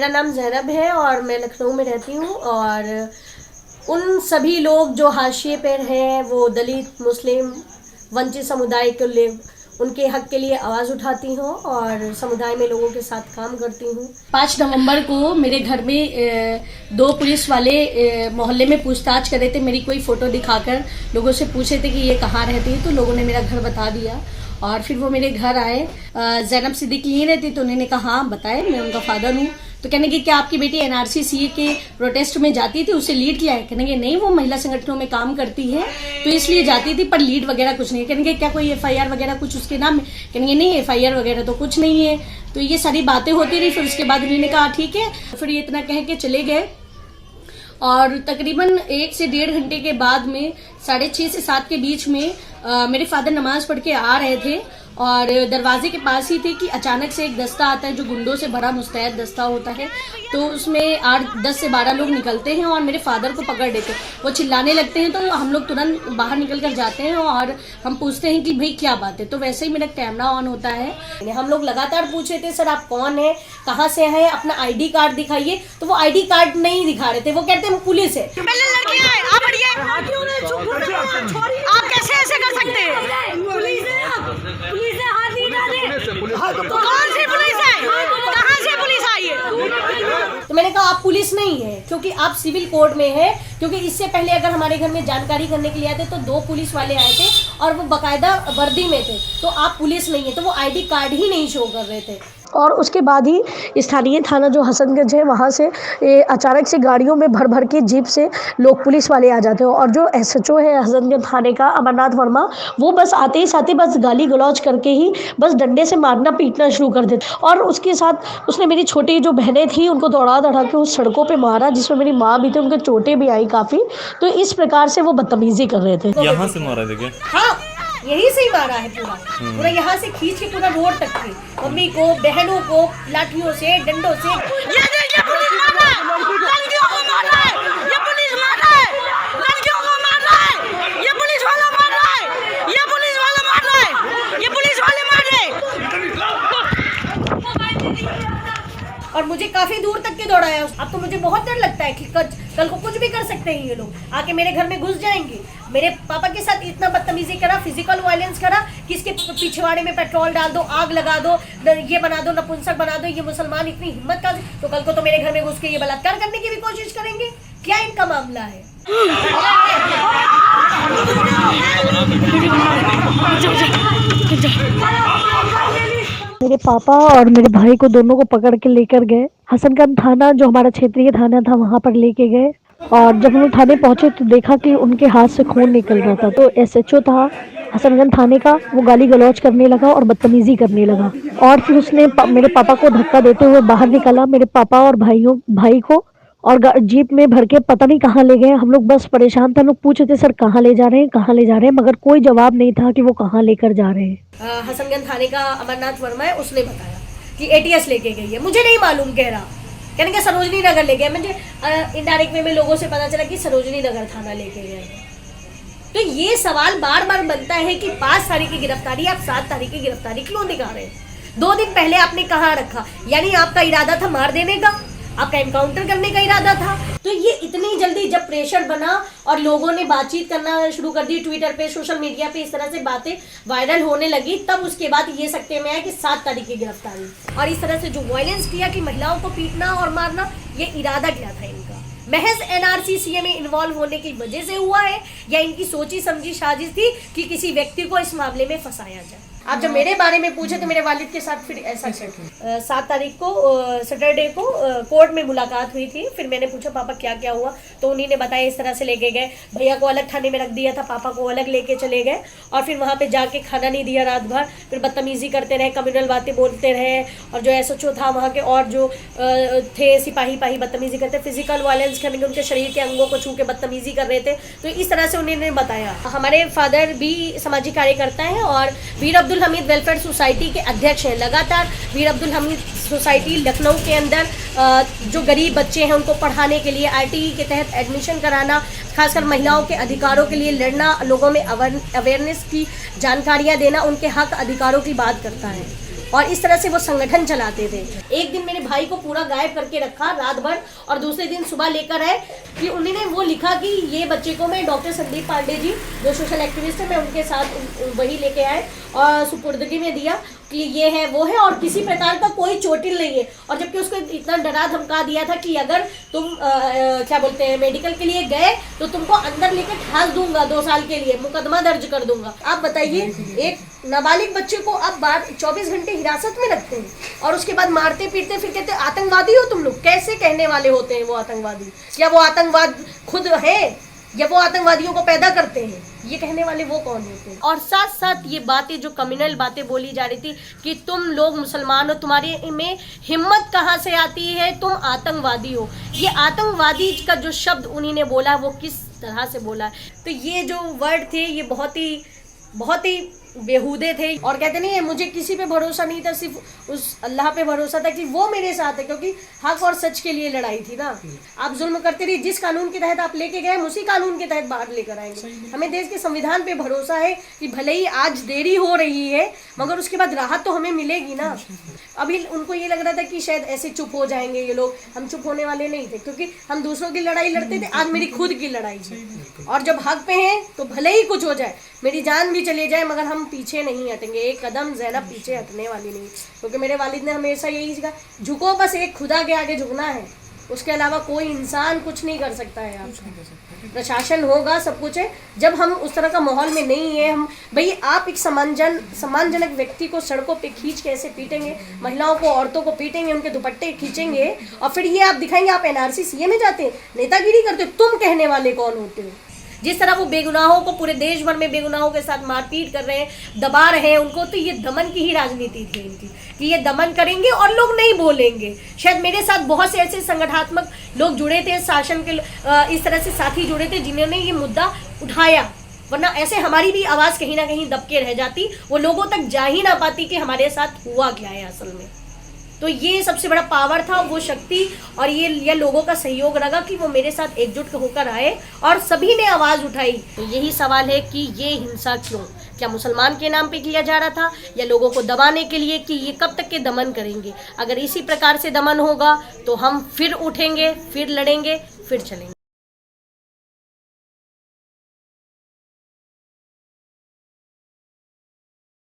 मेरा नाम ज़ैनब है और मैं लखनऊ में रहती हूँ। और उन सभी लोग जो हाशिए पर हैं, वो दलित, मुस्लिम, वंचित समुदाय के लिए, उनके हक के लिए आवाज़ उठाती हूँ और समुदाय में लोगों के साथ काम करती हूँ। 5 नवंबर को मेरे घर में 2 पुलिस वाले मोहल्ले में पूछताछ कर रहे थे। मेरी कोई फ़ोटो दिखाकर लोगों से पूछे थे कि ये कहाँ रहती है, तो लोगों ने मेरा घर बता दिया और फिर वो मेरे घर आए। ज़ैनब सिद्दीकी यहीं रहती, तो उन्होंने कहा हाँ बताए, मैं उनका फादर हूँ। तो कहने कि क्या आपकी बेटी एनआरसी सीए के प्रोटेस्ट में जाती थी, उसे लीड किया है? कहने कि नहीं, वो महिला संगठनों में काम करती है तो इसलिए जाती थी, पर लीड वगैरह कुछ नहीं। कहने कि क्या कोई एफआईआर वगैरह कुछ उसके नाम में? कहने नहीं, एफआईआर वगैरह तो कुछ नहीं है। तो ये सारी बातें होती रही। फिर उसके बाद उन्होंने कहा ठीक है, फिर ये इतना कह के चले गए। और तकरीबन 1 से 1.5 घंटे के बाद में 6:30 से 7 के बीच में मेरे फादर नमाज पढ़ के आ रहे थे और दरवाजे के पास ही थे कि अचानक से एक दस्ता आता है जो गुंडों से भरा मुस्तैद दस्ता होता है। तो उसमें 10 से 12 लोग निकलते हैं और मेरे फादर को पकड़ लेते हैं। वो चिल्लाने लगते हैं तो हम लोग तुरंत बाहर निकल कर जाते हैं और हम पूछते हैं कि भाई क्या बात है। तो वैसे ही मेरा कैमरा ऑन होता है। हम लोग लगातार पूछ रहे थे सर आप कौन है, कहाँ से हैं, अपना आईडी कार्ड दिखाइए। तो वो आईडी कार्ड नहीं दिखा रहे थे, वो कहते हैं पुलिस है। आप कैसे ऐसे कर सकते हैं? पुलिस है, पुलिस है, हाथ नहीं डाले। तो कौन सी पुलिस है? कहाँ से पुलिस आई है? तो मैंने कहा आप पुलिस नहीं है क्योंकि आप सिविल कोड में है। क्योंकि इससे पहले अगर हमारे घर में जानकारी करने के लिए आए थे तो 2 पुलिस वाले आए थे और वो बाकायदा वर्दी में थे। तो आप पुलिस नहीं है, तो वो आईडी कार्ड ही नहीं शो कर रहे थे। और उसके बाद ही स्थानीय थाना जो हसनगंज है वहाँ से अचानक से गाड़ियों में भर भर के जीप से लोग पुलिस वाले आ जाते हैं। और जो एसएचओ है हसनगंज थाने का अमरनाथ वर्मा, वो बस आते ही साथ ही बस गाली गलौज करके ही बस डंडे से मारना पीटना शुरू कर देते। और उसके साथ उसने मेरी छोटी जो बहनें थी उनको दौड़ा दौड़ा के उस सड़कों पर मारा, जिसमें मेरी माँ भी थी, उनके चोटें भी आई काफ़ी। तो इस प्रकार से वो बदतमीजी कर रहे थे। यहाँ से मारा था? हाँ, यही से ही मारा है पूरा यहाँ से खींच के पूरा रोड तक के मम्मी को, बहनों को लाठियों से, डंडों से। ये पुलिस मार रहा है, लड़कियों को मार रहा है, ये पुलिस मार रहा है, लड़कियों को मार रहा है, ये पुलिस वाला मार रहा है, ये पुलिस वाला मार रहा है, ये पुलिस वाले मार रहे हैं। और मुझे काफी दूर तक के दौड़ाया। अब तो मुझे बहुत डर लगता है कि कल को कुछ भी कर सकते हैं ये लोग, आके मेरे घर में घुस जाएंगे। मेरे पापा के साथ इतना बदतमीजी करा, फिजिकल वायलेंस करा कि इसके पिछवाड़े में पेट्रोल डाल दो, आग लगा दो, ये बना दो, नपुंसक बना दो। ये मुसलमान इतनी हिम्मत का, तो कल को तो मेरे घर में घुस के ये बलात्कार करने की भी कोशिश करेंगे। क्या इनका मामला है? मेरे पापा और मेरे भाई को दोनों को पकड़ के लेकर गए हसनगंज थाना, जो हमारा क्षेत्रीय थाना था, वहाँ पर लेके गए। और जब हम थाने पहुंचे तो देखा कि उनके हाथ से खून निकल रहा था। तो एसएचओ था हसनगंज थाने का, वो गाली गलौज करने लगा और बदतमीजी करने लगा। और फिर उसने मेरे पापा को धक्का देते हुए बाहर निकाला, मेरे पापा और भाई को, और जीप में भर के पता नहीं कहाँ ले गए। हम लोग बस परेशान थे, लोग पूछ रहे थे सर कहाँ ले जा रहे हैं, कहाँ ले जा रहे हैं, मगर कोई जवाब नहीं था कि वो कहाँ लेकर जा रहे हैं। हसनगंज थाने का अमरनाथ वर्मा है, उसने बताया कि एटीएस लेके गई है। मुझे नहीं मालूम, कह रहा कहने के सरोजनी नगर ले गया। मुझे इनडायरेक्ट वे में लोगों से पता चला कि सरोजनी नगर थाना लेके गए। तो ये सवाल बार बार बनता है कि 5 तारीख की गिरफ्तारी, आप 7 तारीख की गिरफ्तारी क्यों दिखा रहे हैं? 2 दिन पहले आपने कहाँ रखा? यानी आपका इरादा था मार देने का, आपका एनकाउंटर करने का इरादा था। तो ये इतनी जल्दी जब प्रेशर बना और लोगों ने बातचीत करना शुरू कर दी, ट्विटर पे, सोशल मीडिया पे, इस तरह से बातें वायरल होने लगी, तब उसके बाद ये सकते में आया कि 7 तारीख की गिरफ्तारी। और इस तरह से जो वायलेंस किया कि महिलाओं को पीटना और मारना, ये इरादा क्या था इनका? महज एनआरसी सीए में इन्वॉल्व होने की वजह से हुआ है या इनकी सोची समझी साजिश थी कि किसी व्यक्ति को इस मामले में फंसाया जाए? आप जब मेरे बारे में पूछे तो मेरे वालिद के साथ फिर ऐसा 7 तारीख को सैटरडे को कोर्ट में मुलाकात हुई थी। फिर मैंने पूछा पापा क्या क्या हुआ, तो उन्हीं ने बताया इस तरह से लेके गए, भैया को अलग थाने में रख दिया था, पापा को अलग लेके चले गए और फिर वहाँ पे जाके खाना नहीं दिया रात भर, फिर बदतमीजी करते रहे, कम्युनल बातें बोलते रहे। और जो एसएचओ था वहाँ के और जो थे सिपाही बदतमीजी करते, फिजिकल वायलेंस करने के, उनके शरीर के अंगों को छू के बदतमीजी कर रहे थे। तो इस तरह से उन्होंने बताया। हमारे फादर भी सामाजिक कार्यकर्ता हैं और वीर अब्दुल हमीद वेलफेयर सोसाइटी के अध्यक्ष हैं। लगातार वीर अब्दुल हमीद सोसाइटी लखनऊ के अंदर जो गरीब बच्चे हैं उनको पढ़ाने के लिए आरटीई के तहत एडमिशन कराना, खासकर महिलाओं के अधिकारों के लिए लड़ना, लोगों में अवेयरनेस की जानकारियां देना, उनके हक अधिकारों की बात करता है। और इस तरह से वो संगठन चलाते थे। एक दिन मेरे भाई को पूरा गायब करके रखा रात भर, और दूसरे दिन सुबह लेकर आए कि उन्होंने वो लिखा कि ये बच्चे को मैं डॉक्टर संदीप पांडे जी जो सोशल एक्टिविस्ट है, मैं उनके साथ वही लेके आए और सुपुर्दगी में दिया कि ये है वो है और किसी प्रकार का कोई चोटिल नहीं है। और जबकि उसको इतना डरा धमका दिया था कि अगर तुम क्या बोलते हैं मेडिकल के लिए गए तो तुमको अंदर लेकर ठास दूंगा, 2 साल के लिए मुकदमा दर्ज कर दूंगा। आप बताइए, एक नाबालिग बच्चे को आप 24 घंटे हिरासत में रखते हैं और उसके बाद मारते पीटते, फिर कहते आतंकवादी हो तुम लोग। कैसे कहने वाले होते हैं वो आतंकवादी? या वो आतंकवाद खुद है या वो आतंकवादियों को पैदा करते हैं? ये कहने वाले वो कौन होते हैं? और साथ साथ ये बातें जो कम्युनल बातें बोली जा रही थी कि तुम लोग मुसलमान हो, तुम्हारे में हिम्मत कहाँ से आती है, तुम आतंकवादी हो। ये आतंकवादी का जो शब्द उन्हीं ने बोला वो किस तरह से बोला, तो ये जो वर्ड थे ये बहुत ही बेहूदे थे। और कहते नहीं है मुझे किसी पे भरोसा नहीं था, सिर्फ उस अल्लाह पे भरोसा था कि वो मेरे साथ है, क्योंकि हक और सच के लिए लड़ाई थी ना। आप जुल्म करते रहिए, जिस कानून के तहत आप लेके गए उसी कानून के तहत बाहर लेकर आएंगे। हमें देश के संविधान पे भरोसा है कि भले ही आज देरी हो रही है मगर उसके बाद राहत तो हमें मिलेगी ना। अभी उनको ये लग रहा था कि शायद ऐसे चुप हो जाएंगे ये लोग, हम चुप होने वाले नहीं थे, क्योंकि हम दूसरों की लड़ाई लड़ते थे, आज मेरी खुद की लड़ाई है। और जब हक पे हैं तो भले ही कुछ हो जाए, मेरी जान भी चली जाए, मगर हम पीछे नहीं हटेंगे। एक कदम ज़ैनब पीछे हटने वाली नहीं, क्योंकि मेरे वालिद ने हमेशा यही सिखाया, झुको बस एक खुदा के आगे झुकना है, उसके अलावा कोई इंसान कुछ नहीं कर सकता है। आप प्रशासन होगा, सब कुछ है। जब हम उस तरह का माहौल में नहीं है, हम भाई आप एक सम्मानजनक व्यक्ति को सड़कों पे खींच के ऐसे पीटेंगे, महिलाओं को औरतों को पीटेंगे, उनके दुपट्टे खींचेंगे और फिर ये आप दिखाएंगे आप एनआरसी सीए में जाते हैं, नेतागिरी करते हो। तुम कहने वाले कौन होते हो? जिस तरह वो बेगुनाहों को पूरे देश भर में बेगुनाहों के साथ मारपीट कर रहे हैं, दबा रहे हैं उनको, तो ये दमन की ही राजनीति थी इनकी कि ये दमन करेंगे और लोग नहीं बोलेंगे। शायद मेरे साथ बहुत से ऐसे संगठनात्मक लोग जुड़े थे, शासन के इस तरह से साथी जुड़े थे जिन्होंने ये मुद्दा उठाया, वरना ऐसे हमारी भी आवाज़ कहीं ना कहीं दबके रह जाती, वो लोगों तक जा ही ना पाती कि हमारे साथ हुआ क्या है असल में। तो ये सबसे बड़ा पावर था, वो शक्ति और ये लोगों का सहयोग रहा कि वो मेरे साथ एकजुट होकर आए और सभी ने आवाज़ उठाई। तो यही सवाल है कि ये हिंसा क्यों? क्या मुसलमान के नाम पे किया जा रहा था या लोगों को दबाने के लिए कि ये कब तक के दमन करेंगे? अगर इसी प्रकार से दमन होगा तो हम फिर उठेंगे, फिर लड़ेंगे, फिर चलेंगे।